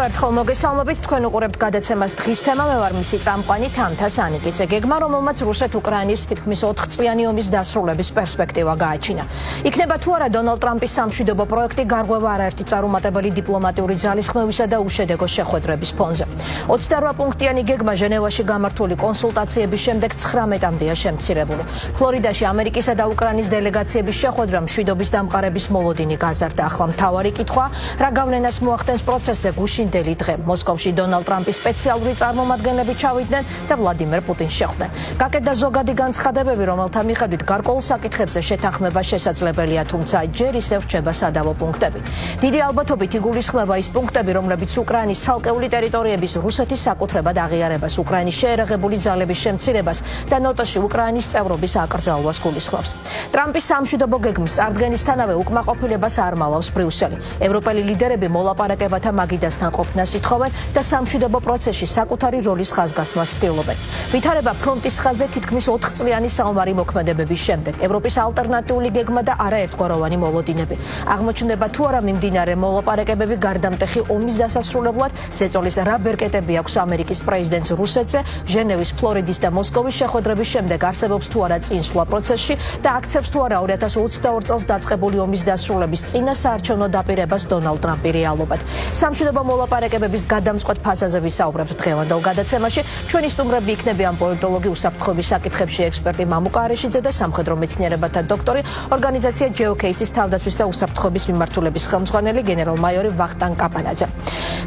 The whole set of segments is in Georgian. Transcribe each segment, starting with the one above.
ერთხელ მოგესალმებით, თქვენ უყურებთ გადაცემას დღის თემა, მე ვარ მისი წამყვანი თამთა სანიკიძე. გეგმა, რომელმაც რუსეთ-უკრაინის თითქმის 4 წლიანი ომის დასრულების პერსპექტივა გააჩინა. იქნება თუ არა დონალდ ტრამპის სამშვიდობო პროექტი გარღვევა არაერთი წარუმატებელი დიპლომატიური ძალისხმევისა და უშედეგო შეხვედრების ფონზე. 28 პუნქტიანი გეგმა ჟენევაში გამართული კონსულტაციების შემდეგ 19-მდეა შემცირებული. ფლორიდაში ამერიკისა და უკრაინის დელეგაციების შეხვედრა მშვიდობის დამყარების მოლოდინი გაზარდა. ახლა მთავარი კითხვა, რა გავლენას მოახდენს პროცესზე გუშინდელი დღე. მოსკოვში დონალდ ტრამპის სპეციალური წარმომადგენლები ჩავიდნენ და ვლადიმერ პუტინს შეხვდნენ. გაკეთდა ზოგადი განცხადებები, რომელთა მიხედვით გარკვეულ საკითხებზე შეთანხმება შესაძლებელია, თუმცა ჯერ ისევ რჩება სადავო პუნქტები. დიდი ალბათობით იგულისხმება ის პუნქტები, რომლებიც უკრაინის ცალკეული ტერიტორიების რუსეთის საკუთრებად აღიარებას, უკრაინის შეერაღებული ძალების შემცირებას და ნოტოში უკრაინის წევრობის აკრძალვას გულისხმობს. ტრამპის სამშვიდობო გეგმის წარდგენისთანავე უკმაყოფილებას არ მალავს ბრიუსელი. ევროპელი ლიდერები მოლაპარაკებათა მაგიდასთან ყოფნას ითხოვენ და სამშვიდობო პროცესში საკუთარი როლის ხაზგასმას ცდილობენ. ვითარება ფრონტის ხაზზე თითქმის 4 წლიანი საომარი მოქმედებების შემდეგ. ევროპის ალტერნატიული გეგმა და არაერთგვაროვანი მოლოდინები. აღმოჩნდება თუ არა მიმდინარე მოლაპარაკებები გარდამტეხი ომის დასასრულებლად, ზეწოლის რა ბერკეტები აქვს ამერიკის პრეზიდენტს რუსეთზე, ჟენევის, ფლორიდის და მოსკოვის შეხვედრების შემდეგ არსებობს თუ არა წინსვლა პროცესში და აქცევს თუ არა 2022 წელს დაწყებული ომის დასრულების წინა საარჩევნო დაპირებას დონალდ ტრამპი რეალობად. სამშვიდობო მოლაპარაკებების გადამწყვეტ ფაზაზე ვისაუბრებთ დღევანდელ გადაცემაში. ჩვენი სტუმრები იქნებიან პოლიტოლოგი, უსაფრთხოების საკითხებში ექსპერტი მამუკა არეშიძე და სამხედრო მეცნიერებათა დოქტორი, ორგანიზაცია ჯეოკეისის თავდაცვის და უსაფრთხოების მიმართულების ხელმძღვანელი გენერალ-მაიორი ვახტანგ კაპანაძე.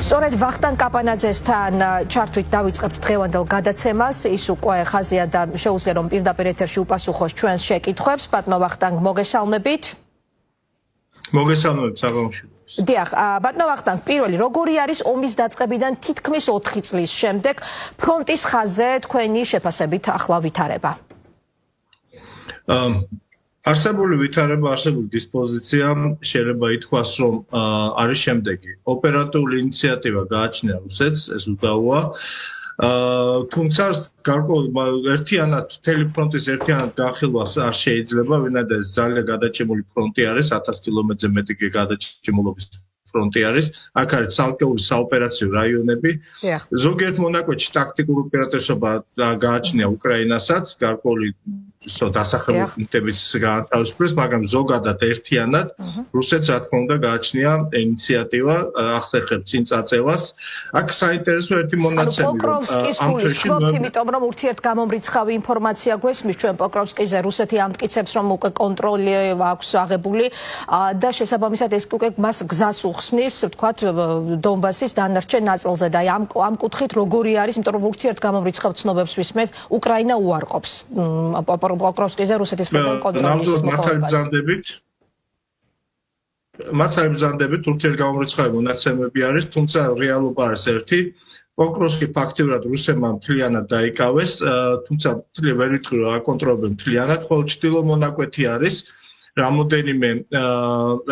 სწორედ ვახტანგ კაპანაძესთან ჩართვით დავიწყებთ დღევანდელ გადაცემას. ის უკვე ხაზია და შეუძლია რომ პირდაპირ ეთერში უპასუხოს ჩვენს შეკითხვებს. ბატონო ვახტანგ, მოგესალმებით. მოგესალმებით საბავშვო. დიახ, ბატონო ვახტანგ, პირველი, როგორი არის ომის დაწყებიდან თითქმის 4 წლის შემდეგ ფრონტის ხაზზე თქვენი შეფასებით ახლა ვითარება? არსებული ვითარება, არსებული დისპოზიცია შეიძლება ითქვას, რომ არის შემდეგი. ოპერატიული ინიციატივა გააჩნია რუსეთს, ეს უდავოა. თუმცა ერთიანად მთელი ფრონტის ერთიანად განხილვას არ შეიძლება, ვინაიდან ძალიან გადაჭიმული ფრონტი არის, 1000 კილომეტრზე მეტი გადაჭიმულობის ფრონტი არის. აქ არის ცალკეული საოპერაციო რაიონები. ზოგიერთ მონაკვეთში ტაქტიკური უპირატესობა გააჩნია უკრაინასაც, გარკვეული დასახლებულ პუნქტების განთავისუფლებას, მაგრამ ზოგადად ერთიანად რუსეთს რა თქმა უნდა გააჩნია ინიციატივა ახერხებს წინ წაწევას. აქ საინტერესო ერთი მონაცემი, პოკროვსკის გულისხმობთ, იმიტომ რომ ურთიერთგამომრიცხავი ინფორმაცია გვესმის ჩვენ პოკროვსკიზე, რუსეთი ამტკიცებს, რომ უკვე კონტროლი აქვს აღებული და შესაბამისად ეს უკვე მას გზას უხსნის, ვთქვათ, დონბასის დანარჩენ ნაწილზე და ამ კუთხით როგორი არის, იმიტომ რომ ურთიერთგამომრიცხავ ცნობებს ვისმენთ, უკრაინა უარყოფს პოკროვსკიზე რუსეთის მხრიდან კონტროლის მოპოვებას. მართალი ბრძანდებით ურთიერთგამომრიცხავი მონაცემები არის, თუმცა რეალობა არის ერთი. პოკროვსკი ფაქტიურად რუსებმა მთლიანად დაიკავეს, თუმცა ვერ ვიტყვი რომ აკონტროლებენ მთლიანად, ხოლო ჩრდილო მონაკვეთი არის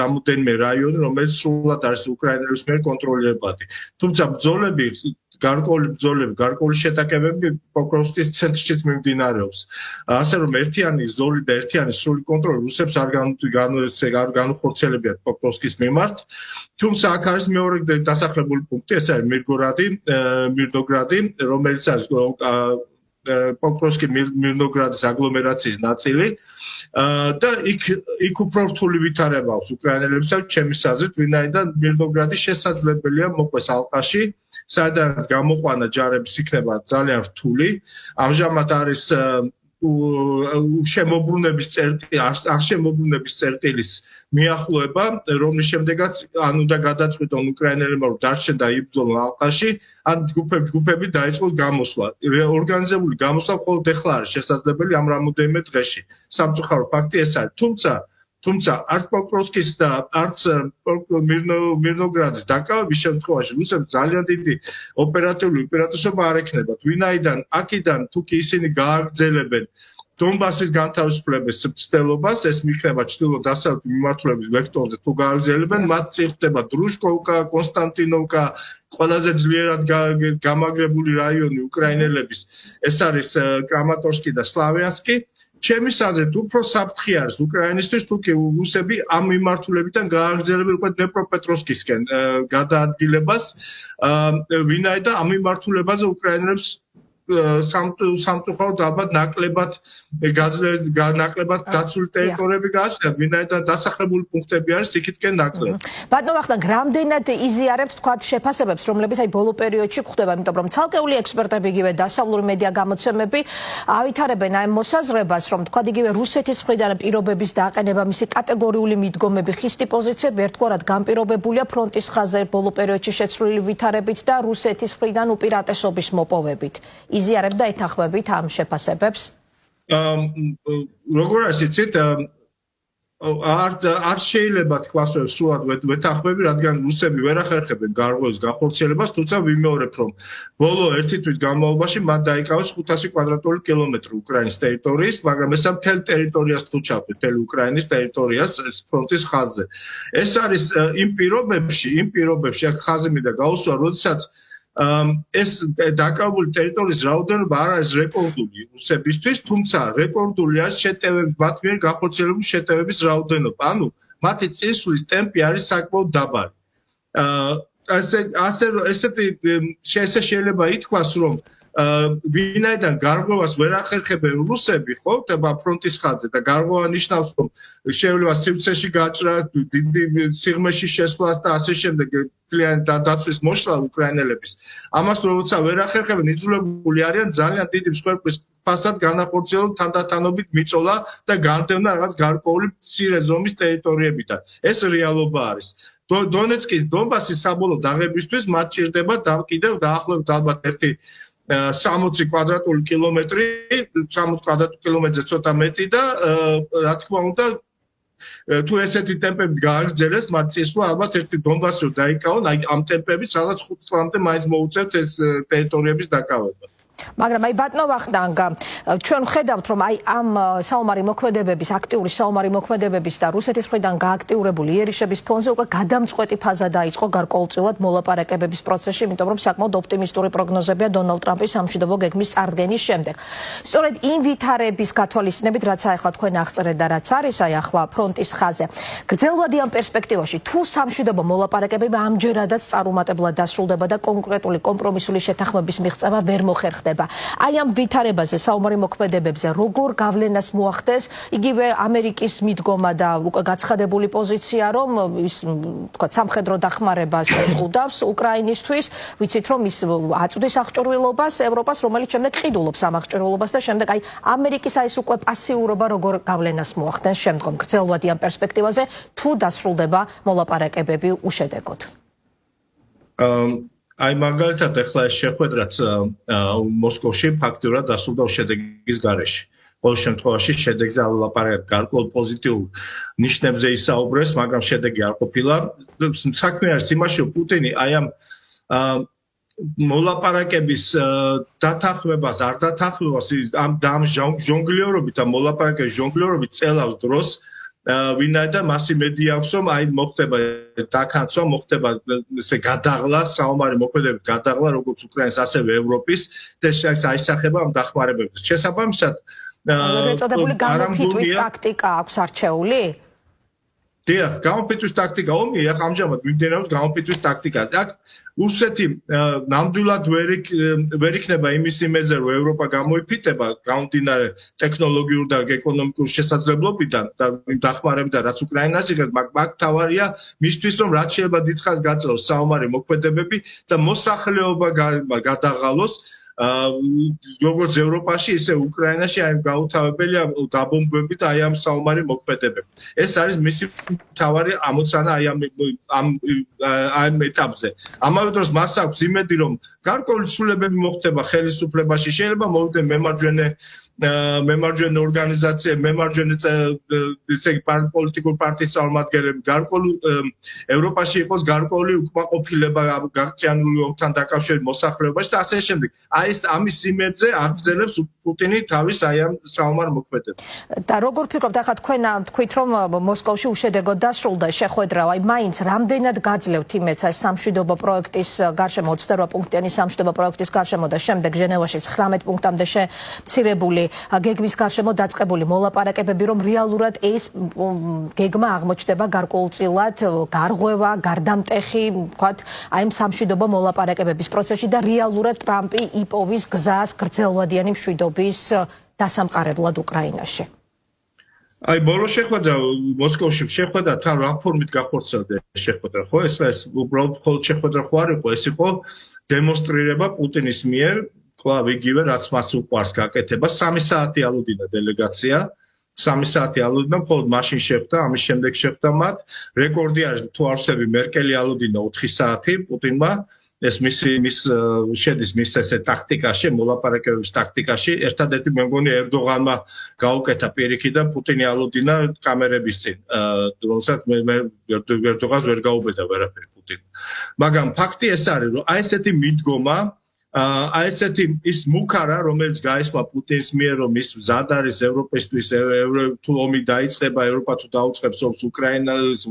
რამოდენიმე რაიონი, რომელიც სრულად არის უკრაინელების მიერ კონტროლირებადი. თუმცა ბრძოლები, გარკვეული შეტაკებები პოკროვსკის ცენტრშიც მიმდინარეობს. ასე რომ ერთიანი ზოლი და ერთიანი სრული კონტროლი რუსებს არ განუხორციელებიათ პოკროვსკის მიმართ. თუმცა აქ არის მეორე დასახლებული პუნქტი, ეს არის მირნოგრადი, რომელიც არის პოკროვსკი მირნოგრადის აგლომერაციის ნაწილი. და იქ უფრო რთული ვითარება აქვს უკრაინელებისათვის, ჩემის აზრით, ვინაიდან მირნოგრადი შესაძლებელია მოყვეს ალყაში, სადაც გამოყვანა ჯარების იქნება ძალიან რთული. ამჟამად არის შემოbrunების წერტილის მიახლოება, რომლის შემდეგაც ან უნდა გადაწყვიტონ უკრაინელებმა რომ დარჩენ და იბრძოლონ ალყაში, ან ჯგუფები დაიწყოს გამოსვლა. ორგანიზებული გამოსვლა მხოლოდ ეხლა არის შესაძლებელი ამ რამოდენიმე დღეში. სამწუხარო ფაქტი ეს არის. თუმცა არც პოკროვსკის და არც მირნოგრადის დაკავების შემთხვევაში რუსებს ძალიან დიდი ოპერატიული უპირატესობა არ ექნებათ, ვინაიდან აქედან თუ კი ისინი გააგრძელებენ დონბასის განთავისუფლების მცდელობას, ეს მიხდება ჩრდილო-დასავლეთ მიმართულების ვექტორზე თუ გააგრძელებენ, მათ წინ ხდება დრუშკოვკა, კონსტანტინოვკა, ყველაზეძლიერად გამაგრებული რაიონი უკრაინელების, ეს არის კრამატორსკი და სლავიანსკი. ჩემის აზრით, უფრო საფრთხე არის უკრაინისთვის, თუ კი რუსები ამ მიმართულებიდან გააგრძელებენ უკვე დნეპროპეტროვსკისკენ გადაადგილებას, ვინაიდან ამ მიმართულებაზე უკრაინელებს სამწუხაროდ ალბათ ნაკლებად დაცული ტერიტორიები გააჩნიათ, ვინაიდან დასახლებული პუნქტები არის იქითკენ ნაკლები. ბატონო ვახტანგ, რამდენად იზიარებთ თქვათ შეფასებებს, რომლებიც აი ბოლო პერიოდში გვხვდება, იმიტომ რომ ცალკეული ექსპერტები, იგივე დასავლური მედია გამოცემები ავითარებენ აი მოსაზრებას, რომ თქვათ იგივე რუსეთის მხრიდან პირობების დააყენება, მისი კატეგორიული მიდგომები, ხისტი პოზიციები ერთგვარად განპირობებულია ფრონტის ხაზზე ბოლო პერიოდში შეცვლილი ვითარებით და რუსეთის მხრიდან უპირატესობის მოპოვებით. იზიარებთ და ეთანხმებით ამ შეფასებებს? როგორ ასიცით, არ შეიძლება თქვას, რომ სრულად ვეთანხმები, რადგან რუსები ვერ ახერხებენ გარღვევის განხორციელებას, თუმცა ვიმეორებ, რომ ბოლო ერთი თვის განმავლობაში მათ დაიკავეს 500 კვადრატული კილომეტრი უკრაინის ტერიტორიის, მაგრამ ეს მთელ ტერიტორიას თუ ჩავთვლით, მთელი უკრაინის ტერიტორიას ფრონტის ხაზზე. ეს არის იმ პირობებში, აქ ხაზი მინდა გაუსვა, როდესაც ეს დაკავებული ტერიტორიის რაოდენობა არ არის რეკორდული რუსებისთვის, თუმცა რეკორდული არის შეტევების, მათ მიერ განხორციელებული შეტევების რაოდენობა. ანუ მათი წინსვლის ტემპი არის საკმაოდ დაბალი. ესე შეიძლება ითქვას, რომ ვინაიდან გარღვევას ვერ ახერხებენ რუსები, ხო, ხდება ფრონტის ხაზზე და გარღვევა ნიშნავს, რომ შეიძლება სივრცეში გაჭრა, დიდი სიღრმეში შესვლას და ასე შემდეგ ძალიან დაცვის მოშლა უკრაინელების. ამას როცა ვერ ახერხებენ, იძულებული არიან ძალიან დიდი მსხვერპლის ფასად განახორციელონ თანდათანობით მიწოლა და განდევნა რაღაც გარკვეული მცირე ზომის ტერიტორიებიდან. ეს რეალობა არის. დონეცკის, დონბასის საბოლოო დაღებისთვის მათ ჭირდება კიდევ დაახლოებით ალბათ 60 კვადრატული კილომეტრი, 60 კვადრატულ კილომეტრზე ცოტა მეტი და რა თქმა უნდა, თუ ესეთი ტემპები გააგრძელეს, მათ წესვა ალბათ ერთი დონბასი რომ დაიკავონ, აი ამ ტემპებით სადაც 5 წლამდე მაინც მოუწევთ ეს ტერიტორიების დაკავება. მაგრამ აი ბატონო ვახტანგ, ჩვენ ვხედავთ, რომ აი ამ საომარი მოქმედებების, აქტიური საომარი მოქმედებების და რუსეთის მხრიდან გააქტიურებული იერიშების ფონზე უკვე გადამწყვეტი ფაზა დაიწყო გარკვეულწილად მოლაპარაკებების პროცესში, იმიტომ რომ საკმაოდ ოპტიმისტური პროგნოზებია დონალდ ტრამპის სამშვიდობო გეგმის წარდგენის შემდეგ. სწორედ იმ ვითარების გათვალისწინებით, რაც ახლა თქვენ აღწერეთ და რაც არის აი ახლა ფრონტის ხაზზე, გრძელვადიან პერსპექტივაში თუ სამშვიდობო მოლაპარაკებები ამჯერადაც წარუმატებლად დასრულდება და კონკრეტული კომპრომისული შეთანხმების მიღწევა ვერ მოხერხდება. აი ამ ვითარებაზე, საომარი მოქმედებებზე, როგორ გავლენას მოახდენს იგივე ამერიკის მიდგომა და უკვე გაცხადებული პოზიცია, რომ ის თქვა სამხედრო დახმარებას ყვდავს უკრაინისთვის, ვიცით რომ ის აწვდის აღჭურვილობას ევროპას, რომელიც შემდეგ ყიდულობს ამ აღჭურვილობას და შემდეგ აი ამერიკის აი ეს უკვე პასიურობა როგორ გავლენას მოახდენს შემდგომ გრძელვადიან პერსპექტივაზე, თუ დასრულდება მოლაპარაკებები უშედეგოდ. აი მაგალითად ახლა ეს შეხვედრაც მოსკოვში ფაქტურად დასრულდა უშედეგის გარეშე. ყოველ შემთხვევაში შედეგზე არ ვლაპარაკებ, გარკვეულ პოზიტიურ ნიშნებზე ისაუბრეს, მაგრამ შედეგი არ ყოფილა. საქმე არის იმაში, რომ პუტინი აი ამ მოლაპარაკების დათანხმებას, არ დათანხმებას ამ ჟონგლიორობით, ამ მოლაპარაკების ჟონგლიორობით წელავს დროს, ვინაიდან მას იმედი აქვს, რომ აი მოხდება დაქანცვა, მოხდება ესე გადაღლა, საომარი მოქმედებების გადაღლა, როგორც უკრაინის, ასევე ევროპის და აისახება ამ დახმარებებს. შესაბამისად, ეწოდებული გამოფიტვის ტაქტიკა აქვს არჩეული? დიახ, გამოფიტვის ტაქტიკა ომია, ამჟამად მიმდინარეობს გამოფიტვის ტაქტიკა. აქ რუსეთი ნამდვილად ვერ იქნება იმის იმედზე, რომ ევროპა გამოიფიტება გამომდინარე ტექნოლოგიურ და ეკონომიკურ შესაძლებლობიდან და დახმარებიდან, რაც უკრაინას იღებს, მაგ თავარია მისთვის, რომ რაც შეიძლება დიდხანს გაწევოს საომარი მოქმედებები და მოსახლეობა გადაღალოს. როგორც ევროპაში, ისე უკრაინაში აი გაუთავებელია დაბომბვები და აი ამ საომარი მოქმედებები. ეს არის მისი მთავარი ამოცანა აი ამ ეტაპზე. ამავე დროს მას აქვს იმედი, რომ გარკვეული ცვლილებები მოხდება ხელისუფლებაში, შეიძლება მოვიდნენ მემარჯვენე მემარჯვენე ორგანიზაციები, მემარჯვენე პოლიტიკურ პარტიის წარმომადგენლები, გარკვეული ევროპაში იყოს გარკვეული უკმაყოფილება გაგრძელებული ომთან დაკავშირებით მოსახლეობაში და ასე შემდეგ. აი ეს ამის იმედზე აგრძელებს პუტინი თავის აი ამ საომარ მოქმედებას. და როგორ ფიქრობთ, ახლა თქვენ თქვით, რომ მოსკოვში უშედეგოდ დასრულდა შეხვედრა, აი მაინც რამდენად გაძლევთ იმედს აი სამშვიდობო პროექტის გარშემო 28 პუნქტიანი სამშვიდობო პროექტის გარშემო და შემდეგ ჟენევაში 19 პუნქტამდე შემცირებული გეგმის გარშემო დაწყებული მოლაპარაკებები, რომ რეალურად ეს გეგმა აღმოჩნდება გარკვეულწილად გარღვევა, გარდამტეხი, ვთქვათ, აი ამ სამშვიდობო მოლაპარაკებების პროცესში და რეალურად ტრამპი იპოვის გზას გრძელვადიანი მშვიდობის დასამყარებლად უკრაინაში. აი ბოლო შეხვედრა მოსკოვში შეხვედრა თან რა ფორმით გახორციელდა შეხვედრა, ხო? ეს უბრალოდ მხოლოდ შეხვედრა ხო არ იყო, ეს იყო დემონსტრირება პუტინის მიერ კვლავ იგივე რაც მას უყვარს გაკეთება. 3 საათი ალოდინა დელეგაცია, 3 საათი ალოდინა, მხოლოდ მაშინ შეხვდა, ამის შემდეგ შეხვდა მათ. რეკორდი არის, თუ არ ვცდები, მერკელი ალოდინა 4 საათი პუტინმა. ეს შედის მის ესე ტაქტიკაში, მოლაპარაკებების ტაქტიკაში. ერთადერთი მე მგონი ერდოღანმა გაუკეთა პირიქით და პუტინი ალოდინა კამერების წინ. რომელსაც მე ერდოღანს ვერ გაუბედა ვერაფერი პუტინი. მაგრამ ფაქტი ეს არის, რომ აი ესეთი მიდგომა აი ესეთი ის მუქარა, რომელიც გაისმა პუტინის მიერ, რომ ის მზად არის ევროპისთვის, თუ ომი დაიწყება, ევროპა თუ დაუწყებს ომს უკრაინას,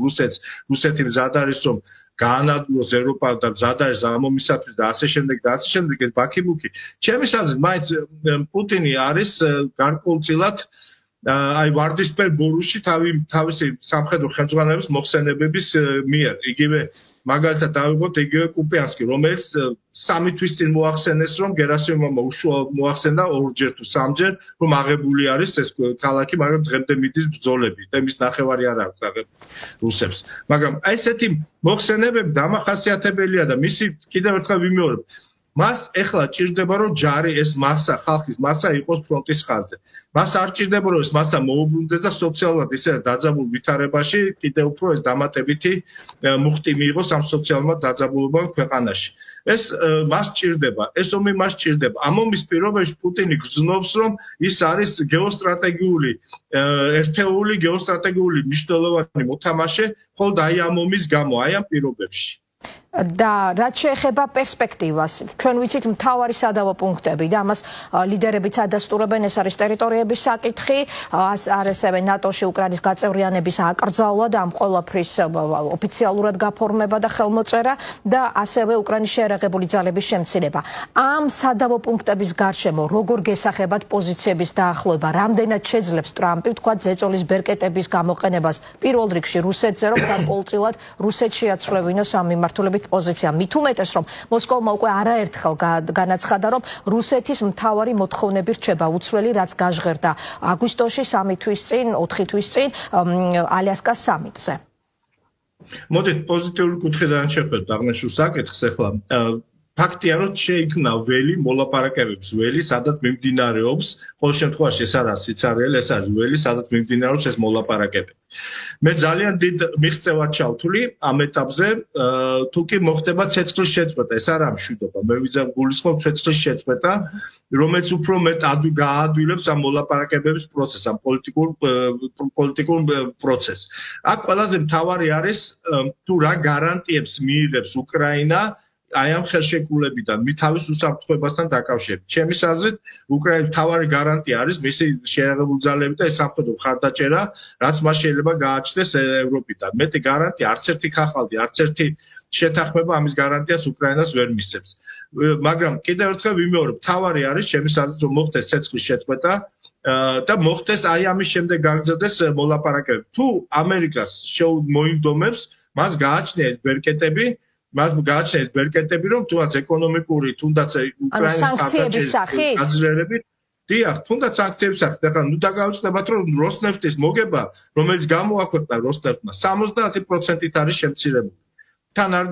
რუსეთი მზად არის, რომ გაანადგუროს ევროპა და მზად არის ამ ომისათვის და ასე შემდეგ და ასე შემდეგ, ეს ბაქი-ბუქი. ჩემი აზრით, მაინც პუტინი არის გარკვეულწილად აი ვარდისფერ ბორუსში თავისი სამხედრო ხელმძღვანელობის მოხსენებების მიერ. იგივე მაგალითად დავიღოთ იგივე კუპიანსკი, რომელიც 3 თვის წინ მოახსენეს, რომ გერასიმოვმა უშუალოდ მოახსენა 2-ჯერ თუ 3-ჯერ, რომ აღებული არის ეს ქალაქი, მაგრამ დღემდე მიდის ბრძოლები და მის ნახევარი არ აქვს აღებული რუსებს. მაგრამ აი ესეთი მოხსენებები დამახასიათებელია და მისი კიდევ ერთხელ ვიმეორებ, მას ეხლა ჭირდება, რომ ჯარი ეს მასა, ხალხის მასა იყოს ფრონტის ხაზზე. მას არ ჭირდება, რომ ეს მასა მოუბრუნდეს და სოციალურად ისე დაძაბულ ვითარებაში კიდევ უფრო ეს დამატებითი მუხტი მიიღოს ამ სოციალურმა დაძაბულობამ ქვეყანაში. ეს მას ჭირდება, ეს ომი მას ჭირდება. ამ ომის პირობებში პუტინი გრძნობს, რომ ის არის გეოსტრატეგიული ერთეული გეოსტრატეგიული მნიშვნელოვანი მოთამაშე, მხოლოდ აი ამ ომის გამო, აი ამ პირობებში. და რაც შეეხება პერსპექტივას, ჩვენ ვიცით მთავარი სადავო პუნქტები და ამას ლიდერებიც ადასტურებენ, ეს არის ტერიტორიების საკითხი, არის ასევე ნატოში უკრაინის გაწევრიანების აკრძალვა და ამ ყველაფრის ოფიციალურად გაფორმება და ხელმოწერა და ასევე უკრაინის შეერაღებული ძალების შემცირება. ამ სადავო პუნქტების გარშემო როგორ გესახებათ პოზიციების დაახლოება, რამდენად შეძლებს ტრამპი, ვთქვათ, ზეწოლის ბერკეტების გამოყენებას პირველ რიგში რუსეთზე, რომ გარკვეულწილად რუსეთს შეაცვლევინოს ამ მიმართულებით პოზიცია. მით უმეტეს, რომ მოსკოვმა უკვე არაერთხელ განაცხადა, რომ რუსეთის მთავარი მოთხოვნები რჩება უცვლელი, რაც გაჟღერდა აგვისტოში 3 თვის წინ, 4 თვის წინ ალიასკას სამიტზე. მოდით პოზიტიური კუთხიდან შევხედოთ აღნიშნულ საკითხს ახლა. ფაქტია, რომ შეიქმნა ველი მოლაპარაკებების ველი, სადაც მიმდინარეობს, ყოველ შემთხვევაში ეს არ არის სიცარიელი, ეს არის ველი, სადაც მიმდინარეობს ეს მოლაპარაკებები. მე ძალიან დიდ მიღწევად ჩავთვლი ამ ეტაპზე, თუ კი მოხდება ცეცხლის შეწყვეტა, ეს არ არის მშვიდობა, მე გულისხმობ ცეცხლის შეწყვეტა, რომელიც უფრო მეტ გააადვილებს ამ მოლაპარაკებების პროცესს, ამ პოლიტიკურ პროცესს. აქ ყველაზე მთავარი არის თუ რა გარანტიებს მიიღებს უკრაინა აი ამ ხელშეკრულებიდან თავის უსაფრთხოებასთან დაკავშირებით. ჩემის აზრით, უკრაინის მთავარი გარანტია არის მისი შეერაღებული ძალები და ეს სამხედრო მხარდაჭერა, რაც მას შეიძლება გააჩნდეს ევროპიდან. მეტი გარანტია არც ერთი ხახალდი, არც ერთი შეთანხმება ამის გარანტიას უკრაინას ვერ მისცემს. მაგრამ კიდევ ერთხელ ვიმეორებ, მთავარი არის ჩემის აზრით, რომ მოხდეს ცეცხლის შეწყვეტა და მოხდეს აი ამის შემდეგ გაგრძელდეს მოლაპარაკებები. თუ ამერიკას მოინდომებს, მას გააჩნია ეს ბერკეტები, რომ თუნდაც ეკონომიკური, თუნდაც უკრაინის სანქციების სახით გაძლიერებით, დიახ, თუნდაც სანქციების სახით. ახლა ნუ დაგავიწყდებათ, რომ როსნეფტის მოგება, რომელიც გამოაქვეყნა როსნეფტმა, 70%-ით არის შემცირებული. თან არ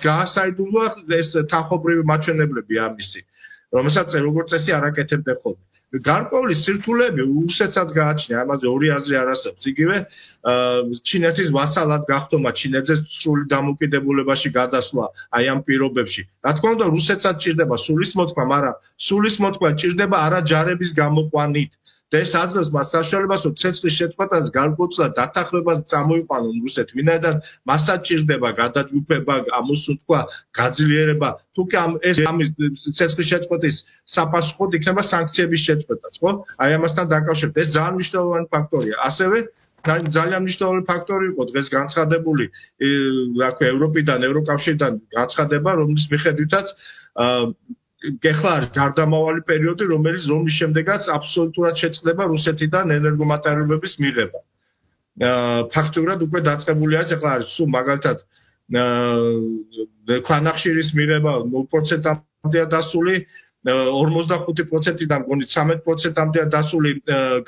გაასაიდუმლოა ეს თანხობრივი მაჩვენებლები ამისი, რომელსაც როგორც წესი არ აკეთებდნენ ხოლმე. გარკვეული სირთულეები რუსეთსაც გააჩნია, ამაზე ორი აზრი არ არსებობს. იგივე ჩინეთის ვასალად გახდომა, ჩინეთზე სრული დამოკიდებულებაში გადასვლა აი ამ პირობებში. რა თქმა უნდა, რუსეთსაც ჭირდება სულისმოთქმა, მაგრამ სულისმოთქმა ჭირდება არა ჯარების გამოყვანით. და ეს აძლევს მას საშუალებას, რომ ცეცხლის შეწყვეტას გარკვეულწილად დათანხმებას წამოიყვანონ რუსეთი. ვინაიდან მასაც ჭირდება გადაჯგუფება, ამოსუნთქვა, გაძლიერება. თუ კი ამის ცეცხლის შეწყვეტის საპასუხოდ იქნება სანქციების შეწყვეტაც, ხო? აი ამასთან დაკავშირებით ეს ძალიან მნიშვნელოვანი ფაქტორია. ასევე ძალიან მნიშვნელოვანი ფაქტორი იყო დღეს განცხადებული, რა ქვია, ევროპიდან, ევროკავშირიდან განცხადება, რომლის მიხედვითაც ეხლა არის გარდამავალი პერიოდი, რომლის შემდეგაც აბსოლუტურად შეწყდება რუსეთიდან ენერგომატერიალების მიღება. ფაქტურად უკვე დაწყებული არის, ეხლა არის სულ მაგალითად ქვანახშირის მიღება 0%-მდეა დასული, 45%-დან მგონი 13%-მდეა დასული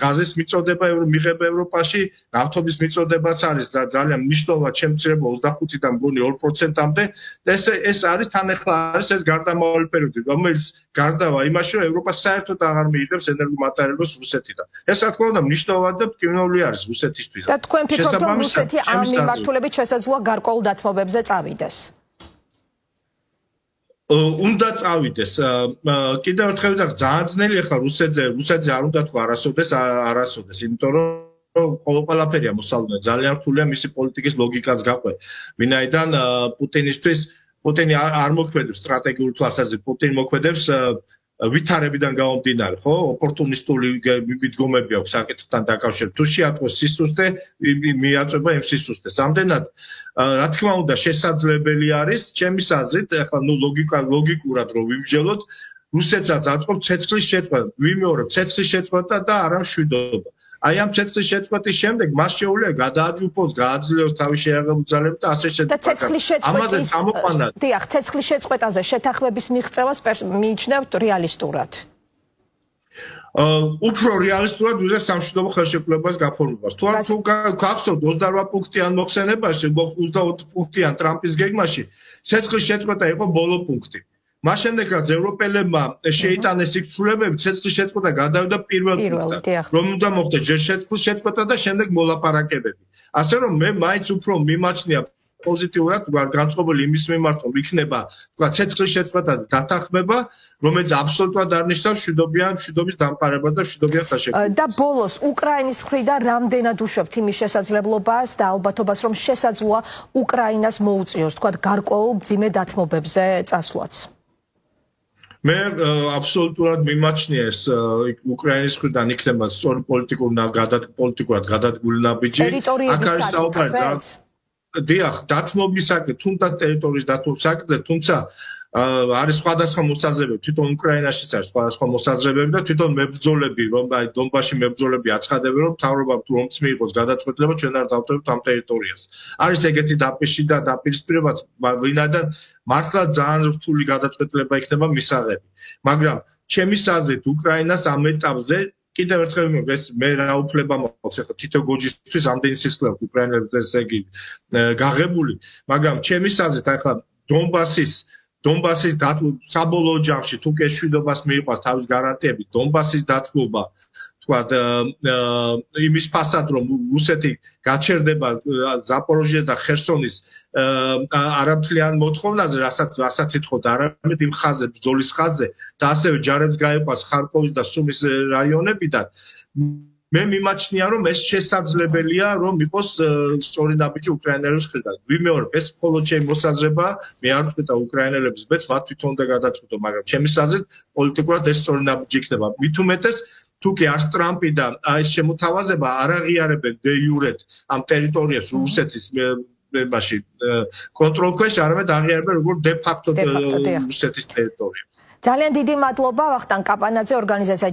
გაზის მიწოდება მიღება ევროპაში, ნავთობის მიწოდებაც არის და ძალიან მნიშვნელოვნად შემცირება 25-დან მგონი 2%-მდე და ეს არის თან ახლა არის ეს გარდამავალი პერიოდი, რომელიც გარდავა იმაში, რომ ევროპა საერთოდ აღარ მიიღებს ენერგომატერიალებს რუსეთიდან. ეს რა თქმა უნდა მნიშვნელოვანი და მტკივნეული არის რუსეთისთვის. და თქვენ ფიქრობთ, რომ რუსეთი ამ მიმართულებით შესაძლოა გარკვეულ დათმობებზე წავიდეს? უნდა წავიდეს. კიდევ ერთხელ ვიტყვი, ძალიან ძნელი ახლა რუსეთზე არ უნდა თქვა არასოდეს, იმიტომ რომ ყველაფერია მოსალოდნელი, ძალიან რთულია მისი პოლიტიკის ლოგიკაც გაყვე. ვინაიდან პუტინი არ მოქმედებს სტრატეგიულ თვალსაზრისით, პუტინი მოქმედებს ვითარებიდან გამომდინარე, ხო? ოპორტუნისტული მიდგომები აქვს საკითხთან დაკავშირებით. თუ შეატყოს სისუსტე, მიაწვება იმ სისუსტეს. ამდენად, რა თქმა უნდა, შესაძლებელი არის, ჩემის აზრით, ახლა ლოგიკურად რომ ვიმსჯელოთ, რუსეთსაც აწყობს ცეცხლის შეწყვეტა, ვიმეორებ ცეცხლის შეწყვეტა და არა მშვიდობა. აი ამ ცეცხლის შეწყვეტის შემდეგ მას შეუძლია გადააჯგუფოს, გააძლიეროს თავის შეიარაღებული ძალები და ასე შემდეგ. და ცეცხლის შეწყვეტაზე შეთანხმების მიღწევას მიიჩნევთ რეალისტურად? უფრო რეალისტურად ვიზა სამშვიდობო ხელშეკრულებას გაფორმებას. თუ გახსოვთ 28 პუნქტიან მოხსენებაში, 24 პუნქტიან ტრამპის გეგმაში, ცეცხლის შეწყვეტა იყო ბოლო პუნქტი. მას შემდეგ რაც ევროპელებმა შეიტანეს იქ ცვლილებები, ცეცხლის შეწყვეტა გადავიდა პირველ პუნქტად, რომ უნდა მოხდეს ჯერ ცეცხლის შეწყვეტა და შემდეგ მოლაპარაკებები. ასე რომ მე მაინც უფრო მიმაჩნია პოზიტიურად განწყობილი იმის მიმართ, რომ იქნება თქვა ცეცხლის შეწყვეტას დათანხმება, რომელიც აბსოლუტურად არ ნიშნავს მშვიდობის დამყარება და მშვიდობიან ხელშეკრულებას. და ბოლოს უკრაინის მხრიდან რამდენად უშვებთ იმის შესაძლებლობას და ალბათობას, რომ შესაძლოა უკრაინას მოუწიოს, თქვა გარკვეულ მძიმე დათმობებზე წასვლაც? მე აბსოლუტურად მიმაჩნია ეს უკრაინის მხრიდან იქნება სწორი პოლიტიკურად გადადგმული ნაბიჯი. აქ არის საუბარი დიახ, დათმობის საკითხი, თუნდაც ტერიტორიის დათმობის საკითხი, თუმცა არის სხვადასხვა მოსაზრებები, თვითონ უკრაინაშიც არის სხვადასხვა მოსაზრებები და თვითონ მებრძოლები, რომ აი დონბასში მებრძოლები აცხადებენ, რომ მთავრობამ თუ რომც მიიღოს გადაწყვეტილება, ჩვენ არ დავტოვებთ ამ ტერიტორიას. არის ეგეთი დაპირში და დაპირისპირებაც, ვინაიდან მართლა ძალიან რთული გადაწყვეტილება იქნება მისაღები. მაგრამ ჩემის აზრით უკრაინას ამ ეტაპზე კიდევ ერთხელ ეს მე რა უფლება მაქვს ახლა თითო გოჯისთვის ამდენი სისხლი აქვს უკრაინელებს ესე იგი გაღებული, მაგრამ ჩემის აზრით ახლა დონბასის საბოლოო ჯამში თუ კი მშვიდობას მიიყვანს თავის გარანტიები, დონბასის დათმობა თქვა იმის ფასად რომ რუსეთი გაჩერდება ზაპოროჟიეს და ხერსონის არამთლიან მოთხოვნაზე, რასაც ითხოვდა არამედ იმ ხაზზე, ბრძოლის ხაზზე და ასევე ჯარებს გაიყვანს ხარკოვის და სუმის რაიონებიდან. მე მიმაჩნია, რომ ეს შესაძლებელია, რომ იყოს სწორი ნაბიჯი უკრაინელების მხრიდან. ვიმეორებ, ეს მხოლოდ ჩემი მოსაზრებაა, მე არ ვწყვეტა უკრაინელების ბედს, მათ თვითონ უნდა გადაწყვეტო, მაგრამ ჩემის აზრით პოლიტიკურად ეს სწორი ნაბიჯი იქნება. მით უმეტეს თუ კი არც ტრამპი და ეს შემოთავაზება არ აღიარებენ დე იურეთ ამ ტერიტორიას რუსეთის მაშ კონტროლ ქვეშ, არამედ აღიარებენ როგორც დე ფაქტო რუსეთის ტერიტორია. ძალიან დიდი მადლობა ვახტანგ კაპანაძე, ორგანიზაცია